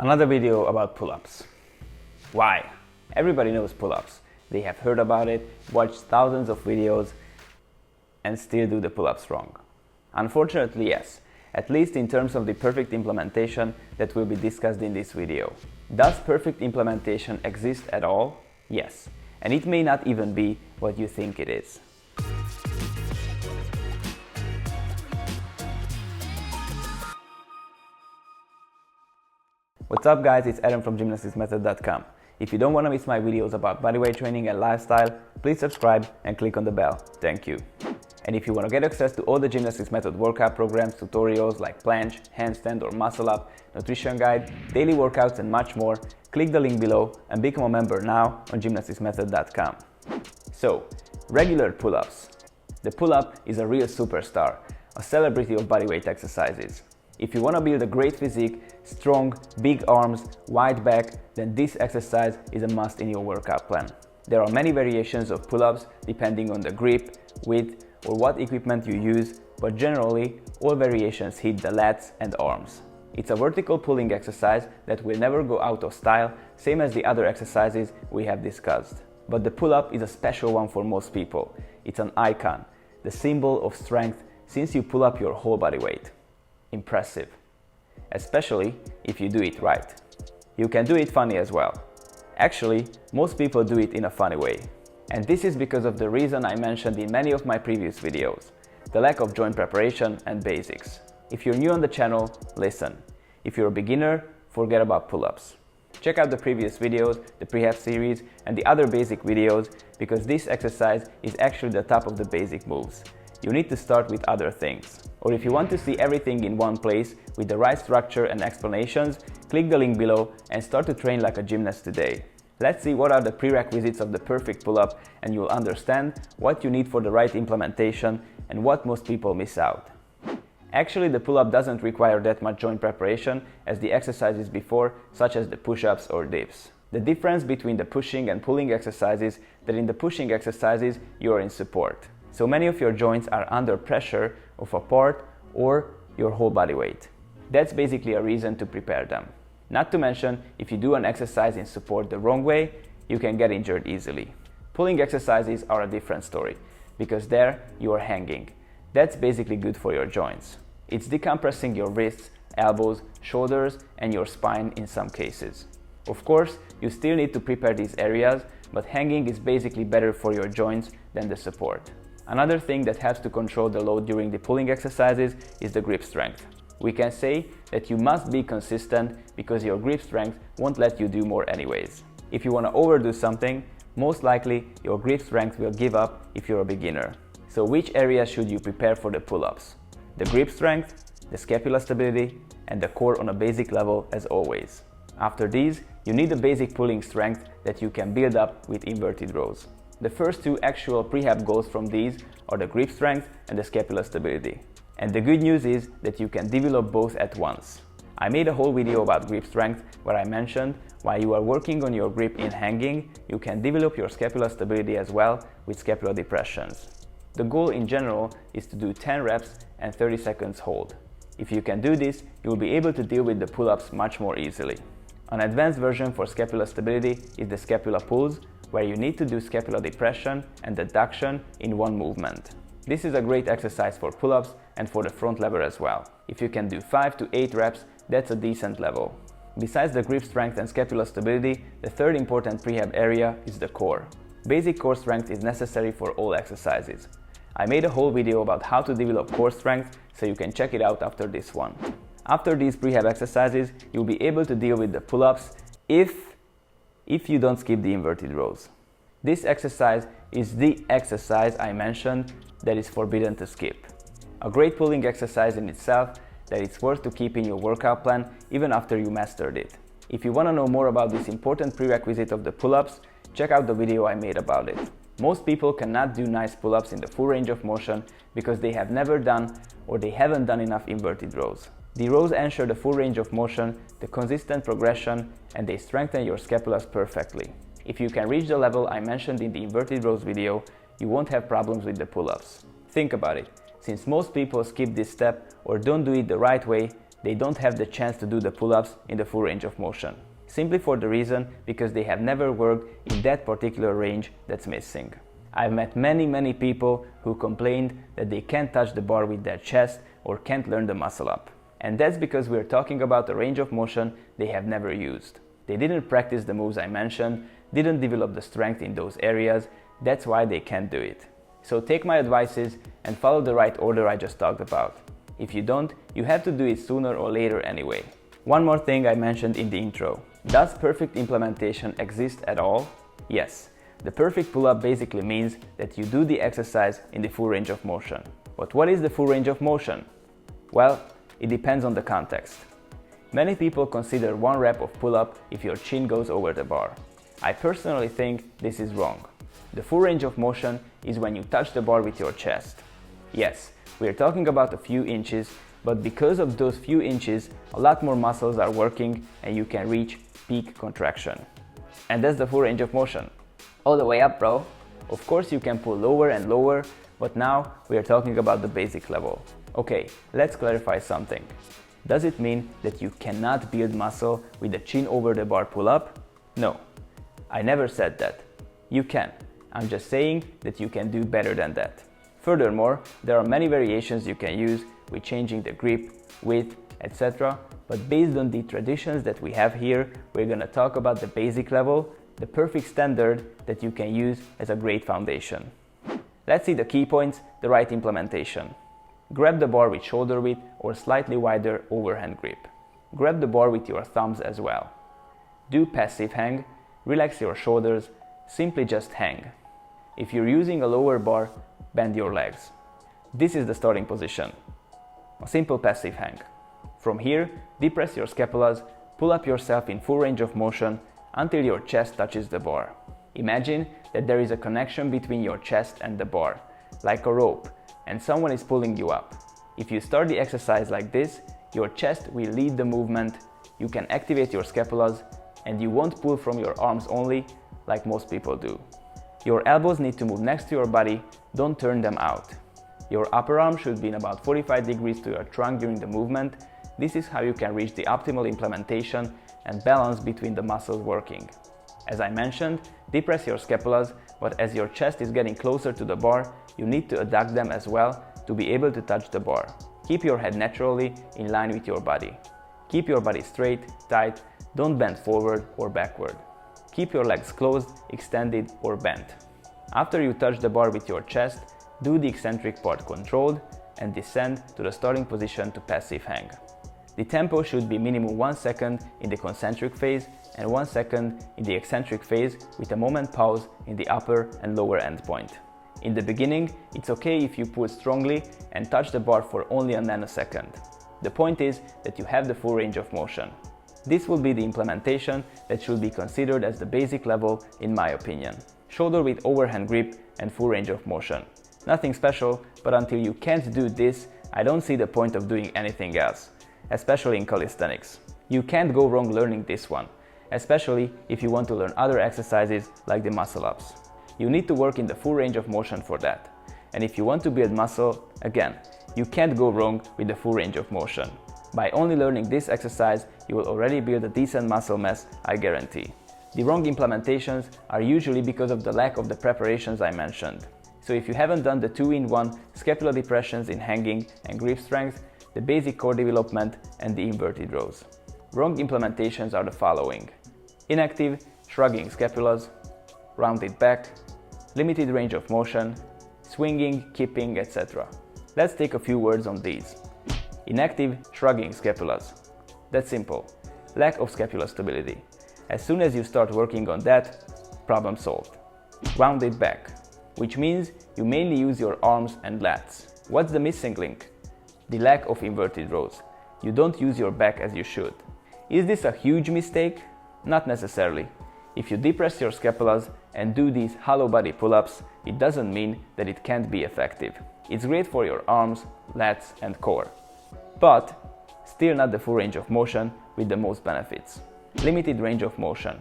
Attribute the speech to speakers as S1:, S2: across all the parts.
S1: Another video about pull-ups. Why? Everybody knows pull-ups. They have heard about it, watched thousands of videos, and still do the pull-ups wrong. Unfortunately, yes, at least in terms of the perfect implementation that will be discussed in this video. Does perfect implementation exist at all? Yes, and it may not even be what you think it is. What's up guys, it's Adam from gymnasticsmethod.com. If you don't want to miss my videos about bodyweight training and lifestyle, please subscribe and click on the bell. Thank you. And if you want to get access to all the Gymnastics Method workout programs, tutorials like planche, handstand or muscle up, nutrition guide, daily workouts and much more, click the link below and become a member now on gymnasticsmethod.com. So, regular pull-ups. The pull-up is a real superstar, a celebrity of bodyweight exercises. If you want to build a great physique, strong, big arms, wide back, then this exercise is a must in your workout plan. There are many variations of pull-ups depending on the grip, width, or what equipment you use, but generally all variations hit the lats and arms. It's a vertical pulling exercise that will never go out of style, same as the other exercises we have discussed. But the pull-up is a special one for most people. It's an icon, the symbol of strength since you pull up your whole body weight. Impressive. Especially if you do it right. You can do it funny as well. Actually, most people do it in a funny way. And this is because of the reason I mentioned in many of my previous videos, the lack of joint preparation and basics. If you're new on the channel, listen. If you're a beginner, forget about pull-ups. Check out the previous videos, the prehab series and the other basic videos because this exercise is actually the top of the basic moves. You need to start with other things. Or if you want to see everything in one place with the right structure and explanations, click the link below and start to train like a gymnast today. Let's see what are the prerequisites of the perfect pull-up and you'll understand what you need for the right implementation and what most people miss out. Actually, the pull-up doesn't require that much joint preparation as the exercises before, such as the push-ups or dips. The difference between the pushing and pulling exercises is that in the pushing exercises you are in support. So many of your joints are under pressure of a part or your whole body weight. That's basically a reason to prepare them. Not to mention, if you do an exercise in support the wrong way, you can get injured easily. Pulling exercises are a different story, because there you are hanging. That's basically good for your joints. It's decompressing your wrists, elbows, shoulders, and your spine in some cases. Of course, you still need to prepare these areas, but hanging is basically better for your joints than the support. Another thing that helps to control the load during the pulling exercises is the grip strength. We can say that you must be consistent because your grip strength won't let you do more anyways. If you want to overdo something, most likely your grip strength will give up if you're a beginner. So which areas should you prepare for the pull-ups? The grip strength, the scapula stability, and the core on a basic level as always. After these, you need the basic pulling strength that you can build up with inverted rows. The first two actual prehab goals from these are the grip strength and the scapula stability. And the good news is that you can develop both at once. I made a whole video about grip strength where I mentioned while you are working on your grip in hanging, you can develop your scapula stability as well with scapular depressions. The goal in general is to do 10 reps and 30 seconds hold. If you can do this, you will be able to deal with the pull-ups much more easily. An advanced version for scapula stability is the Scapula Pulls, where you need to do scapular depression and adduction in one movement. This is a great exercise for pull-ups and for the front lever as well. If you can do 5 to 8 reps, that's a decent level. Besides the grip strength and scapula stability, the third important prehab area is the core. Basic core strength is necessary for all exercises. I made a whole video about how to develop core strength, so you can check it out after this one. After these prehab exercises, you'll be able to deal with the pull-ups if you don't skip the inverted rows. This exercise is the exercise I mentioned that is forbidden to skip. A great pulling exercise in itself that it's worth to keep in your workout plan even after you mastered it. If you want to know more about this important prerequisite of the pull-ups, check out the video I made about it. Most people cannot do nice pull-ups in the full range of motion because they have never done or they haven't done enough inverted rows. The rows ensure the full range of motion, the consistent progression, and they strengthen your scapulas perfectly. If you can reach the level I mentioned in the inverted rows video, you won't have problems with the pull-ups. Think about it. Since most people skip this step or don't do it the right way, they don't have the chance to do the pull-ups in the full range of motion. Simply for the reason because they have never worked in that particular range that's missing. I've met many people who complained that they can't touch the bar with their chest or can't learn the muscle up. And that's because we're talking about a range of motion they have never used. They didn't practice the moves I mentioned, didn't develop the strength in those areas, that's why they can't do it. So take my advices and follow the right order I just talked about. If you don't, you have to do it sooner or later anyway. One more thing I mentioned in the intro. Does perfect implementation exist at all? Yes. The perfect pull-up basically means that you do the exercise in the full range of motion. But what is the full range of motion? Well, it depends on the context. Many people consider one rep of pull-up if your chin goes over the bar. I personally think this is wrong. The full range of motion is when you touch the bar with your chest. Yes, we are talking about a few inches, but because of those few inches, a lot more muscles are working and you can reach peak contraction. And that's the full range of motion. All the way up, bro. Of course you can pull lower and lower, but now we are talking about the basic level. Okay, let's clarify something. Does it mean that you cannot build muscle with the chin over the bar pull-up? No, I never said that. You can. I'm just saying that you can do better than that. Furthermore, there are many variations you can use with changing the grip, width, etc. But based on the traditions that we have here, we're gonna talk about the basic level, the perfect standard that you can use as a great foundation. Let's see the key points, the right implementation. Grab the bar with shoulder width or slightly wider overhand grip. Grab the bar with your thumbs as well. Do passive hang, relax your shoulders, simply just hang. If you're using a lower bar, bend your legs. This is the starting position. A simple passive hang. From here, depress your scapulas, pull up yourself in full range of motion until your chest touches the bar. Imagine that there is a connection between your chest and the bar, like a rope, and someone is pulling you up. If you start the exercise like this, your chest will lead the movement, you can activate your scapulas, and you won't pull from your arms only, like most people do. Your elbows need to move next to your body, don't turn them out. Your upper arm should be in about 45 degrees to your trunk during the movement. This is how you can reach the optimal implementation and balance between the muscles working. As I mentioned, depress your scapulas, but as your chest is getting closer to the bar, you need to adduct them as well to be able to touch the bar. Keep your head naturally in line with your body. Keep your body straight, tight, don't bend forward or backward. Keep your legs closed, extended or bent. After you touch the bar with your chest, do the eccentric part controlled and descend to the starting position to passive hang. The tempo should be minimum 1 second in the concentric phase and 1 second in the eccentric phase with a moment pause in the upper and lower end point. In the beginning, it's okay if you pull strongly and touch the bar for only a nanosecond. The point is that you have the full range of motion. This will be the implementation that should be considered as the basic level in my opinion. Shoulder width overhand grip and full range of motion. Nothing special, but until you can't do this, I don't see the point of doing anything else, especially in calisthenics. You can't go wrong learning this one, especially if you want to learn other exercises like the muscle ups. You need to work in the full range of motion for that. And if you want to build muscle, again, you can't go wrong with the full range of motion. By only learning this exercise, you will already build a decent muscle mass, I guarantee. The wrong implementations are usually because of the lack of the preparations I mentioned. So if you haven't done the 2-in-1 scapular depressions in hanging and grip strength, the basic core development and the inverted rows. Wrong implementations are the following: inactive, shrugging scapulas, rounded back, limited range of motion, swinging, kipping, etc. Let's take a few words on these. Inactive, shrugging scapulas. That's simple. Lack of scapular stability. As soon as you start working on that, problem solved. Rounded back, which means you mainly use your arms and lats. What's the missing link? The lack of inverted rows. You don't use your back as you should. Is this a huge mistake? Not necessarily. If you depress your scapulas and do these hollow body pull-ups, it doesn't mean that it can't be effective. It's great for your arms, lats and core. But still not the full range of motion with the most benefits. Limited range of motion.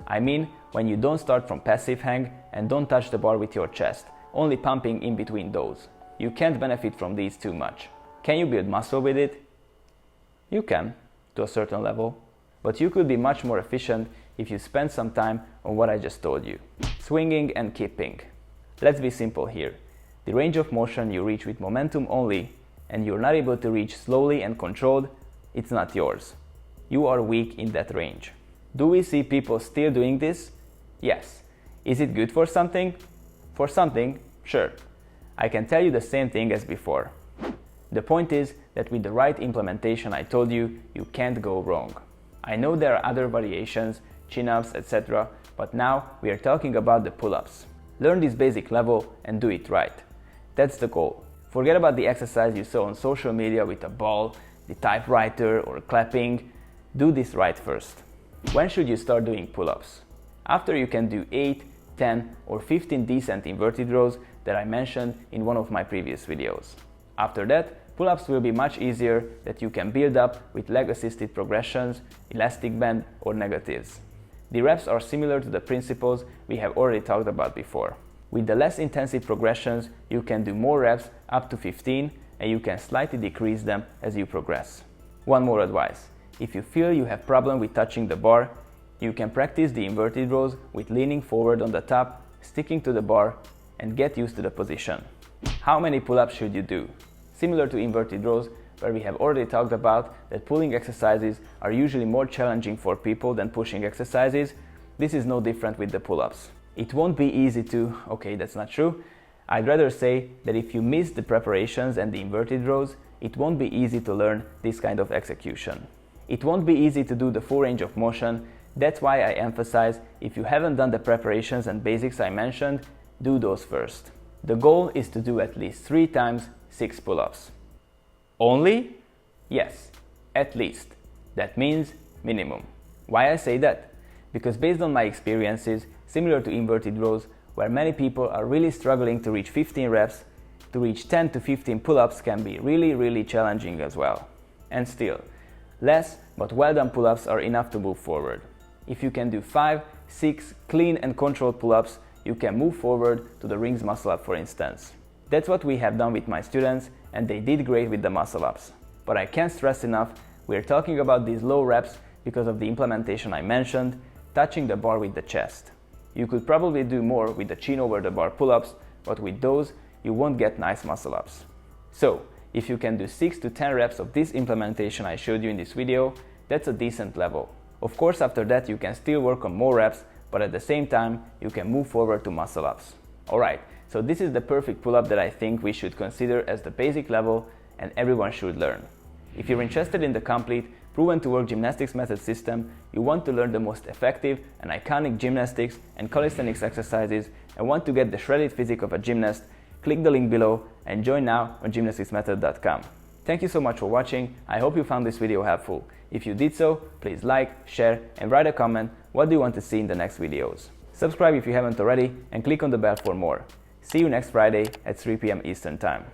S1: I mean when you don't start from passive hang and don't touch the bar with your chest, only pumping in between those. You can't benefit from these too much. Can you build muscle with it? You can, to a certain level, but you could be much more efficient if you spend some time on what I just told you. Swinging and kipping. Let's be simple here. The range of motion you reach with momentum only, and you're not able to reach slowly and controlled, it's not yours. You are weak in that range. Do we see people still doing this? Yes. Is it good for something? For something, sure. I can tell you the same thing as before. The point is that with the right implementation I told you, you can't go wrong. I know there are other variations, chin-ups, etc., but now we are talking about the pull-ups. Learn this basic level and do it right. That's the goal. Forget about the exercise you saw on social media with a ball, the typewriter, or clapping. Do this right first. When should you start doing pull-ups? After you can do 8, 10, or 15 decent inverted rows that I mentioned in one of my previous videos. After that, pull-ups will be much easier that you can build up with leg-assisted progressions, elastic band, or negatives. The reps are similar to the principles we have already talked about before. With the less intensive progressions, you can do more reps up to 15, and you can slightly decrease them as you progress. One more advice. If you feel you have problem with touching the bar, you can practice the inverted rows with leaning forward on the top, sticking to the bar, and get used to the position. How many pull-ups should you do? Similar to inverted rows, where we have already talked about that pulling exercises are usually more challenging for people than pushing exercises, this is no different with the pull-ups. It won't be easy to, okay, that's not true. I'd rather say that if you miss the preparations and the inverted rows, it won't be easy to learn this kind of execution. It won't be easy to do the full range of motion. That's why I emphasize, if you haven't done the preparations and basics I mentioned, do those first. The goal is to do at least 3 times 6 pull-ups. Only? Yes, at least. That means minimum. Why I say that? Because based on my experiences, similar to inverted rows, where many people are really struggling to reach 15 reps, to reach 10 to 15 pull-ups can be really challenging as well. And still, less but well done pull-ups are enough to move forward. If you can do 5, 6 clean and controlled pull-ups, you can move forward to the rings muscle up, for instance. That's what we have done with my students, and they did great with the muscle ups. But I can't stress enough, we're talking about these low reps because of the implementation I mentioned, touching the bar with the chest. You could probably do more with the chin over the bar pull-ups, but with those, you won't get nice muscle ups. So, if you can do 6 to 10 reps of this implementation I showed you in this video, that's a decent level. Of course, after that you can still work on more reps, but at the same time, you can move forward to muscle ups. Alright, so this is the perfect pull-up that I think we should consider as the basic level and everyone should learn. If you're interested in the complete, proven to work gymnastics method system, you want to learn the most effective and iconic gymnastics and calisthenics exercises and want to get the shredded physique of a gymnast, click the link below and join now on gymnasticsmethod.com. Thank you so much for watching. I hope you found this video helpful. If you did so, please like, share and write a comment what do you want to see in the next videos. Subscribe if you haven't already and click on the bell for more. See you next Friday at 3 p.m. Eastern Time.